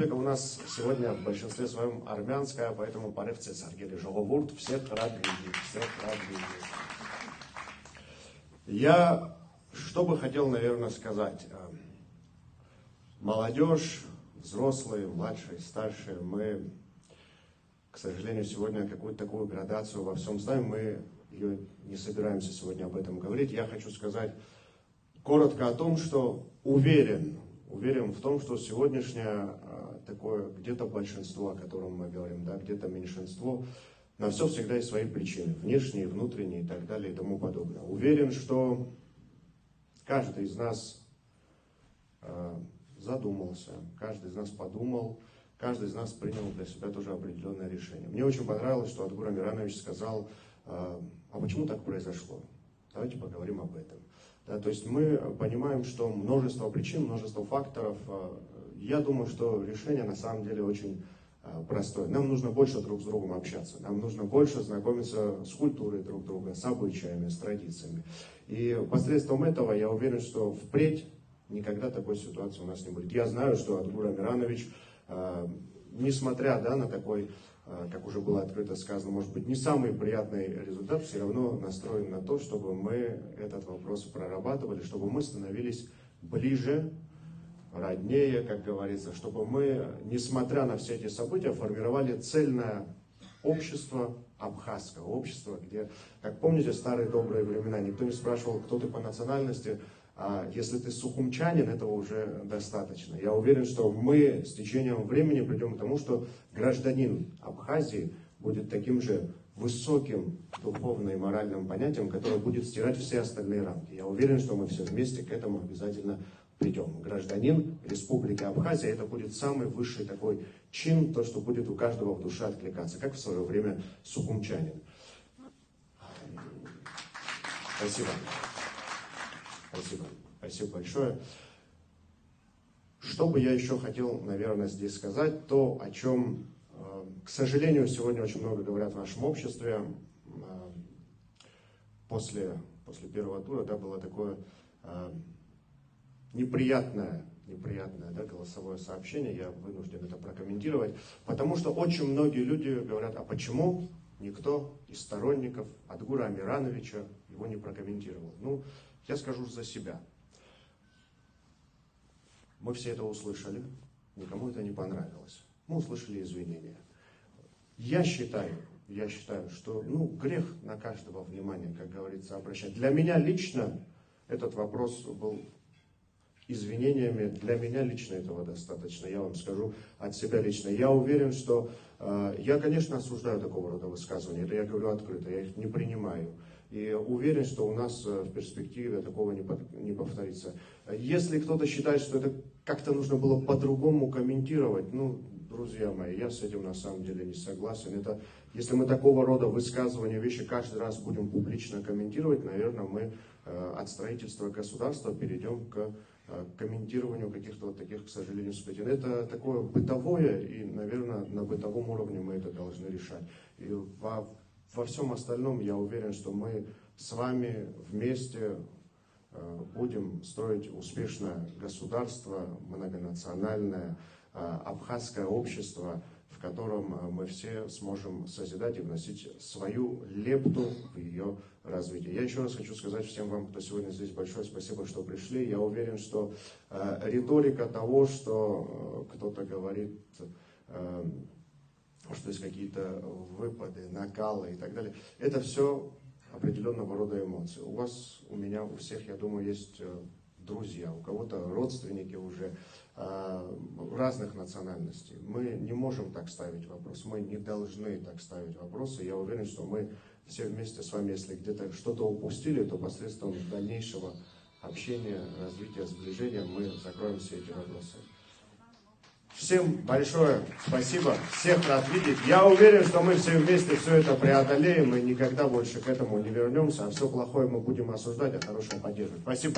публика у нас сегодня в большинстве своем армянская, поэтому порывцы Саргели Жоговурт, всех рад видеть, всех рад видеть. Я что бы хотел, наверное, сказать. Молодежь, взрослые, младшие, старшие, мы, к сожалению, сегодня какую-то такую градацию во всем ставим, мы ее не собираемся сегодня об этом говорить. Я хочу сказать коротко о том, что уверен в том, что сегодняшнее такое где-то большинство, о котором мы говорим, да, где-то меньшинство, на все всегда есть свои причины, внешние, внутренние и так далее и тому подобное. Уверен, что каждый из нас задумался, каждый из нас подумал, каждый из нас принял для себя тоже определенное решение. Мне очень понравилось, что Адгур Амиранович сказал, а почему так произошло? Давайте поговорим об этом. Да, то есть мы понимаем, что множество причин, множество факторов. Я думаю, что решение на самом деле очень простое. Нам нужно больше друг с другом общаться, нам нужно больше знакомиться с культурой друг друга, с обычаями, с традициями. И посредством этого я уверен, что впредь никогда такой ситуации у нас не будет. Я знаю, что Адгур Амиранович, несмотря на такой, как уже было открыто сказано, может быть, не самый приятный результат, все равно настроен на то, чтобы мы этот вопрос прорабатывали, чтобы мы становились ближе, роднее, как говорится, чтобы мы, несмотря на все эти события, формировали цельное общество, абхазское общество, где, как помните, старые добрые времена, никто не спрашивал, кто ты по национальности, а если ты сухумчанин, этого уже достаточно. Я уверен, что мы с течением времени придем к тому, что гражданин Абхазии будет таким же высоким духовным и моральным понятием, которое будет стирать все остальные рамки. Я уверен, что мы все вместе к этому обязательно придем. Гражданин Республики Абхазия — это будет самый высший такой чин, то, что будет у каждого в душе откликаться, как в свое время сухумчанин. Спасибо. Спасибо. Спасибо большое. Что бы я еще хотел, наверное, здесь сказать, то, о чем, к сожалению, сегодня очень много говорят в нашем обществе. После первого тура, было такое неприятное голосовое сообщение, я вынужден это прокомментировать, потому что очень многие люди говорят, а почему никто из сторонников Адгура Амирановича его не прокомментировал? Я скажу за себя. Мы все это услышали, никому это не понравилось. Мы услышали извинения. Я считаю, что грех на каждого внимания, как говорится, обращать. Для меня лично этот вопрос был извинениями. Для меня лично этого достаточно. Я вам скажу от себя лично. Я уверен, что я, конечно, осуждаю такого рода высказывания. Это я говорю открыто, я их не принимаю. И уверен, что у нас в перспективе такого не повторится. Если кто-то считает, что это как-то нужно было по-другому комментировать, друзья мои, я с этим на самом деле не согласен. Если мы такого рода высказывания, вещи каждый раз будем публично комментировать, наверное, мы от строительства государства перейдем к комментированию каких-то таких, к сожалению, сплетен. Это такое бытовое, и, наверное, на бытовом уровне мы это должны решать. И во всем остальном я уверен, что мы с вами вместе будем строить успешное государство, многонациональное, абхазское общество, в котором мы все сможем созидать и вносить свою лепту в ее развитие. Я еще раз хочу сказать всем вам, кто сегодня здесь, большое спасибо, что пришли. Я уверен, что риторика того, что кто-то говорит, что есть какие-то выпады, накалы и так далее, это все определенного рода эмоции. У вас, у меня, у всех, я думаю, есть друзья, у кого-то родственники уже разных национальностей. Мы не можем так ставить вопрос, мы не должны так ставить вопросы. Я уверен, что мы все вместе с вами, если где-то что-то упустили, то посредством дальнейшего общения, развития, сближения мы закроем все эти вопросы. Всем большое спасибо, всех рад видеть. Я уверен, что мы все вместе все это преодолеем и никогда больше к этому не вернемся, а все плохое мы будем осуждать, а хорошее поддерживать. Спасибо.